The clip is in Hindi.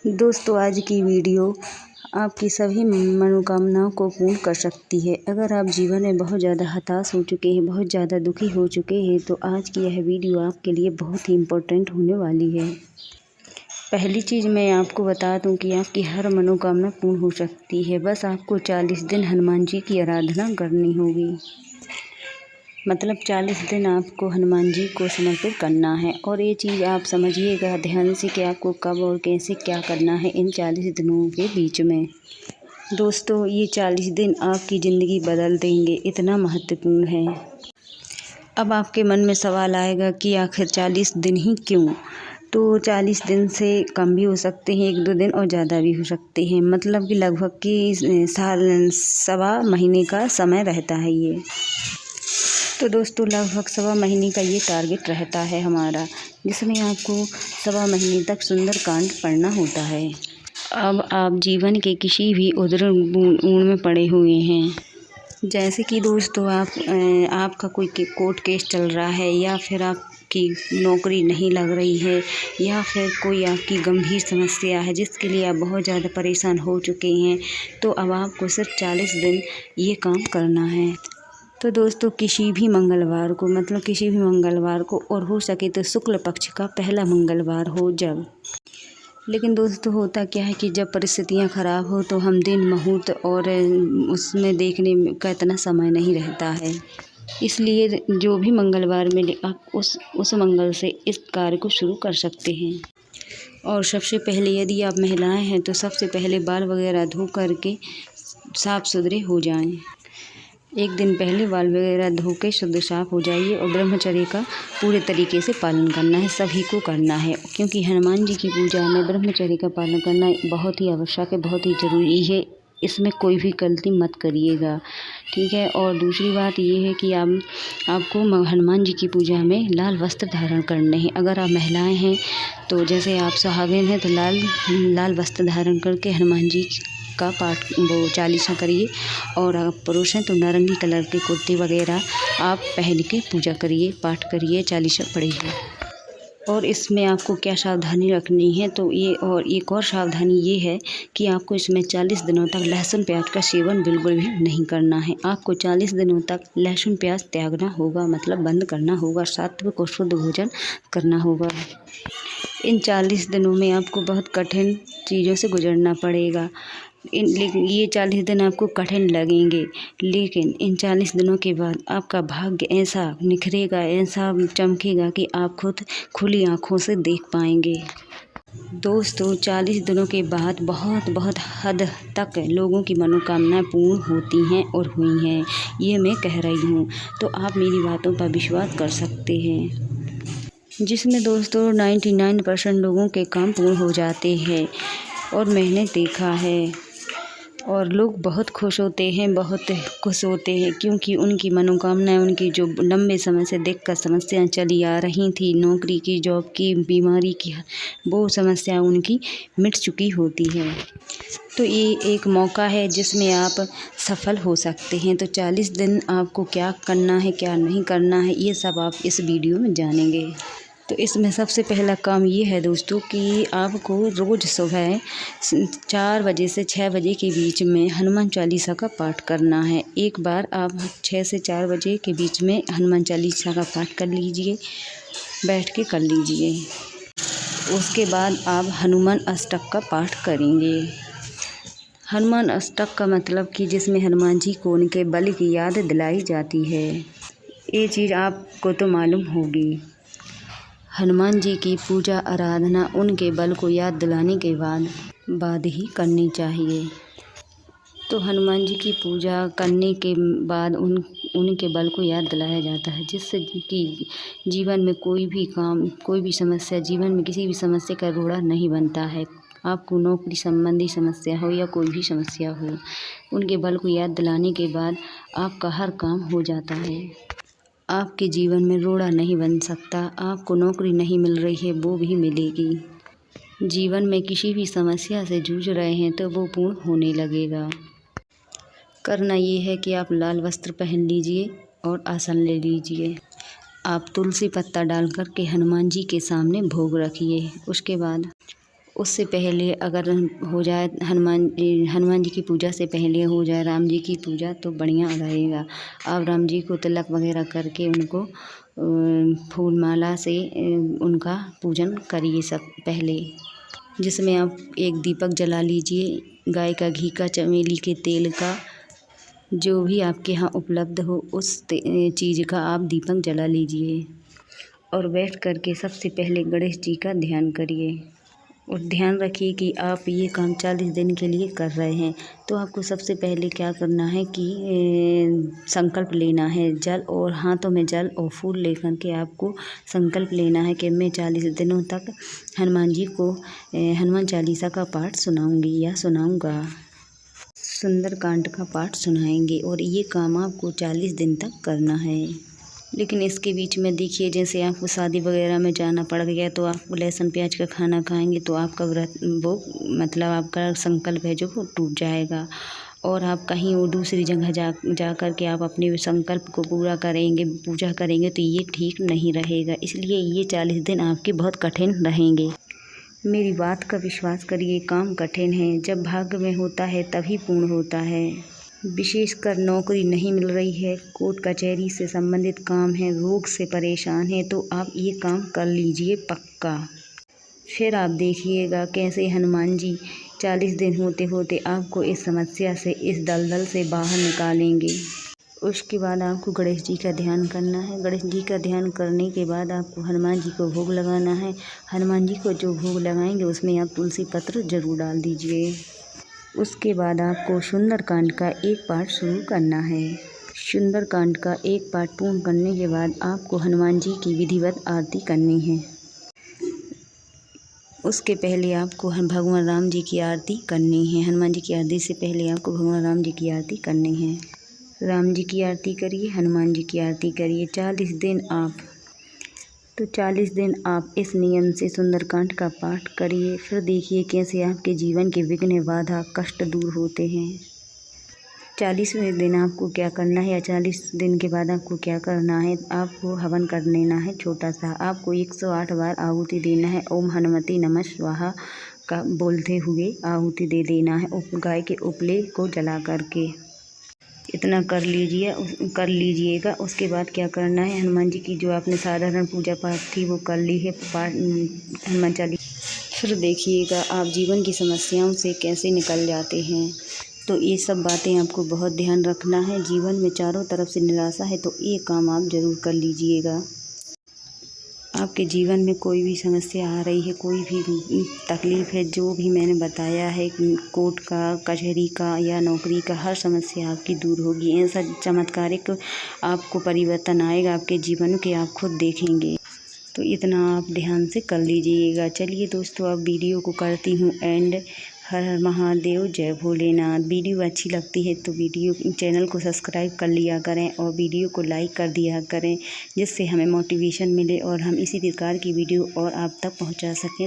दोस्तों, आज की वीडियो आपकी सभी मनोकामनाओं को पूर्ण कर सकती है। अगर आप जीवन में बहुत ज़्यादा हताश हो चुके हैं, बहुत ज़्यादा दुखी हो चुके हैं, तो आज की यह वीडियो आपके लिए बहुत ही इम्पोर्टेंट होने वाली है। पहली चीज़ मैं आपको बता दूं कि आपकी हर मनोकामना पूर्ण हो सकती है। बस आपको 40 दिन हनुमान जी की आराधना करनी होगी। मतलब 40 दिन आपको हनुमान जी को समर्पित करना है। और ये चीज़ आप समझिएगा ध्यान से कि आपको कब और कैसे क्या करना है इन 40 दिनों के बीच में। दोस्तों, ये 40 दिन आपकी ज़िंदगी बदल देंगे, इतना महत्वपूर्ण है। अब आपके मन में सवाल आएगा कि आखिर 40 दिन ही क्यों? तो 40 दिन से कम भी हो सकते हैं, 1-2 दिन और ज़्यादा भी हो सकते हैं। मतलब कि लगभग कि सवा महीने का समय रहता है ये। तो दोस्तों, लगभग सवा महीने का ये टारगेट रहता है हमारा, जिसमें आपको सवा महीने तक सुंदरकांड पढ़ना होता है। अब आप जीवन के किसी भी उद्र में पड़े हुए हैं, जैसे कि दोस्तों आपका कोई कोर्ट केस चल रहा है, या फिर आपकी नौकरी नहीं लग रही है, या फिर कोई आपकी गंभीर समस्या है जिसके लिए आप बहुत ज़्यादा परेशान हो चुके हैं। तो अब आपको सिर्फ 40 दिन ये काम करना है। तो दोस्तों, किसी भी मंगलवार को और हो सके तो शुक्ल पक्ष का पहला मंगलवार हो जब। लेकिन दोस्तों, होता क्या है कि जब परिस्थितियां ख़राब हो तो हम दिन मुहूर्त और उसमें देखने का इतना समय नहीं रहता है। इसलिए जो भी मंगलवार मिले आप उस मंगल से इस कार्य को शुरू कर सकते हैं। और सबसे पहले यदि आप महिलाएं हैं तो सबसे पहले बाल वगैरह धो करके साफ़ सुथरे हो जाएं। एक दिन पहले बाल वगैरह धो के शुद्ध साफ हो जाइए। और ब्रह्मचर्य का पूरे तरीके से पालन करना है, सभी को करना है, क्योंकि हनुमान जी की पूजा में ब्रह्मचर्य का पालन करना बहुत ही आवश्यक है, बहुत ही ज़रूरी है। इसमें कोई भी गलती मत करिएगा, ठीक है। और दूसरी बात ये है कि आपको हनुमान जी की पूजा में लाल वस्त्र धारण करने हैं। अगर आप महिलाएं हैं तो जैसे आप सुहागिन हैं तो लाल वस्त्र धारण करके हनुमान जी का पाठ चालीसा करिए। और आप पुरुष हैं तो नारंगी कलर के कुर्ते वगैरह आप पहन के पूजा करिए, पाठ करिए, चालीसा पढ़िए। और इसमें आपको क्या सावधानी रखनी है, तो एक और सावधानी ये है कि आपको इसमें 40 दिनों तक लहसुन प्याज का सेवन बिल्कुल भी नहीं करना है। आपको 40 दिनों तक लहसुन प्याज त्यागना होगा, मतलब बंद करना होगा, सात्विक और शुद्ध भोजन करना होगा। इन 40 दिनों में आपको बहुत कठिन चीज़ों से गुजरना पड़ेगा। लेकिन ये 40 दिन आपको कठिन लगेंगे, लेकिन इन 40 दिनों के बाद आपका भाग्य ऐसा निखरेगा, ऐसा चमकेगा कि आप खुद खुली आँखों से देख पाएंगे। दोस्तों, 40 दिनों के बाद बहुत हद तक लोगों की मनोकामनाएं पूर्ण होती हैं और हुई हैं, ये मैं कह रही हूँ। तो आप मेरी बातों पर विश्वास कर सकते हैं, जिसमें दोस्तों 99% लोगों के काम पूर्ण हो जाते हैं। और मैंने देखा है, और लोग बहुत खुश होते हैं, बहुत खुश होते हैं, क्योंकि उनकी मनोकामनाएं, उनकी जो लंबे समय से देखकर समस्याएं चली आ रही थी, नौकरी की, जॉब की, बीमारी की, वो समस्या उनकी मिट चुकी होती है। तो ये एक मौका है जिसमें आप सफल हो सकते हैं। तो 40 दिन आपको क्या करना है, क्या नहीं करना है, ये सब आप इस वीडियो में जानेंगे। तो इसमें सबसे पहला काम ये है दोस्तों कि आपको रोज़ सुबह 4 बजे से 6 बजे के बीच में हनुमान चालीसा का पाठ करना है। एक बार आप 6 से 4 बजे के बीच में हनुमान चालीसा का पाठ कर लीजिए, बैठ के कर लीजिए। उसके बाद आप हनुमान अष्टक का पाठ करेंगे। हनुमान अष्टक का मतलब कि जिसमें हनुमान जी को उनके बल की याद दिलाई जाती है। ये चीज़ आपको तो मालूम होगी। हनुमान जी की पूजा आराधना उनके बल को याद दिलाने के बाद ही करनी चाहिए। तो हनुमान जी की पूजा करने के बाद उनके बल को याद दिलाया जाता है, जिससे कि जीवन में कोई भी काम, कोई भी समस्या, जीवन में किसी भी समस्या का रोड़ा नहीं बनता है। आपको नौकरी संबंधी समस्या हो या कोई भी समस्या हो, उनके बल को याद दिलाने के बाद आपका हर काम हो जाता है। आपके जीवन में रोड़ा नहीं बन सकता। आपको नौकरी नहीं मिल रही है, वो भी मिलेगी। जीवन में किसी भी समस्या से जूझ रहे हैं तो वो पूर्ण होने लगेगा। करना ये है कि आप लाल वस्त्र पहन लीजिए और आसन ले लीजिए। आप तुलसी पत्ता डाल कर के हनुमान जी के सामने भोग रखिए। उसके बाद उससे पहले अगर हो जाए हनुमान जी की पूजा से पहले हो जाए राम जी की पूजा तो बढ़िया रहेगा। आप राम जी को तिलक वगैरह करके उनको फूल माला से उनका पूजन करिए सब पहले, जिसमें आप एक दीपक जला लीजिए गाय का घी का, चमेली के तेल का, जो भी आपके यहाँ उपलब्ध हो उस चीज़ का आप दीपक जला लीजिए और बैठ कर के सबसे पहले गणेश जी का ध्यान करिए और ध्यान रखिए कि आप ये काम 40 दिन के लिए कर रहे हैं। तो आपको सबसे पहले क्या करना है कि संकल्प लेना है, जल और हाथों में जल और फूल लेकर के आपको संकल्प लेना है कि मैं 40 दिनों तक हनुमान जी को हनुमान चालीसा का पाठ सुनाऊंगी या सुनाऊंगा, सुंदरकांड का पाठ सुनाएंगे और ये काम आपको 40 दिन तक करना है। लेकिन इसके बीच में देखिए जैसे आपको शादी वगैरह में जाना पड़ गया तो आप लहसुन प्याज का खाना खाएंगे तो आपका व्रत वो मतलब आपका संकल्प है जो वो टूट जाएगा और आप कहीं वो दूसरी जगह जा कर के आप अपने संकल्प को पूरा करेंगे, पूजा करेंगे तो ये ठीक नहीं रहेगा। इसलिए ये 40 दिन आपके बहुत कठिन रहेंगे। मेरी बात का विश्वास करिए, काम कठिन है, जब भाग्य में होता है तभी पूर्ण होता है। विशेषकर नौकरी नहीं मिल रही है, कोर्ट कचहरी से संबंधित काम है, रोग से परेशान है तो आप ये काम कर लीजिए पक्का। फिर आप देखिएगा कैसे हनुमान जी 40 दिन होते होते आपको इस समस्या से, इस दलदल से बाहर निकालेंगे। उसके बाद आपको गणेश जी का ध्यान करना है। गणेश जी का ध्यान करने के बाद आपको हनुमान जी को भोग लगाना है। हनुमान जी को जो भोग लगाएंगे उसमें आप तुलसी पत्र जरूर डाल दीजिए। उसके बाद आपको सुंदरकांड का एक पाठ शुरू करना है। सुंदरकांड का एक पाठ पूर्ण करने के बाद आपको हनुमान जी की विधिवत आरती करनी है। उसके पहले आपको भगवान राम जी की आरती करनी है। हनुमान जी की आरती से पहले आपको भगवान राम जी की आरती करनी है। राम जी की आरती करिए, हनुमान जी की आरती करिए। 40 दिन आप इस नियम से सुंदरकांड का पाठ करिए। फिर देखिए कैसे आपके जीवन के विघ्न, बाधा, कष्ट दूर होते हैं। 40वें दिन आपको क्या करना है या 40 दिन के बाद आपको क्या करना है, आपको हवन कर लेना है छोटा सा। आपको 108 बार आहुति देना है। ओम हनुमते नमः स्वाहा का बोलते हुए आहुति दे देना है गाय के उपले को जला करके। इतना कर लीजिएगा। उसके बाद क्या करना है, हनुमान जी की जो आपने साधारण पूजा पाठ थी वो कर ली है, हनुमान चालीसा। फिर देखिएगा आप जीवन की समस्याओं से कैसे निकल जाते हैं। तो ये सब बातें आपको बहुत ध्यान रखना है। जीवन में चारों तरफ से निराशा है तो ये काम आप ज़रूर कर लीजिएगा। आपके जीवन में कोई भी समस्या आ रही है, कोई भी तकलीफ़ है, जो भी मैंने बताया है, कोर्ट का, कचहरी का या नौकरी का, हर समस्या आपकी दूर होगी। ऐसा चमत्कारिक आपको परिवर्तन आएगा आपके जीवन के, आप खुद देखेंगे। तो इतना आप ध्यान से कर लीजिएगा। चलिए दोस्तों, अब वीडियो को करती हूँ एंड। हर हर महादेव, जय भोलेनाथ। वीडियो अच्छी लगती है तो चैनल को सब्सक्राइब कर लिया करें और वीडियो को लाइक कर दिया करें, जिससे हमें मोटिवेशन मिले और हम इसी प्रकार की वीडियो और आप तक पहुंचा सकें।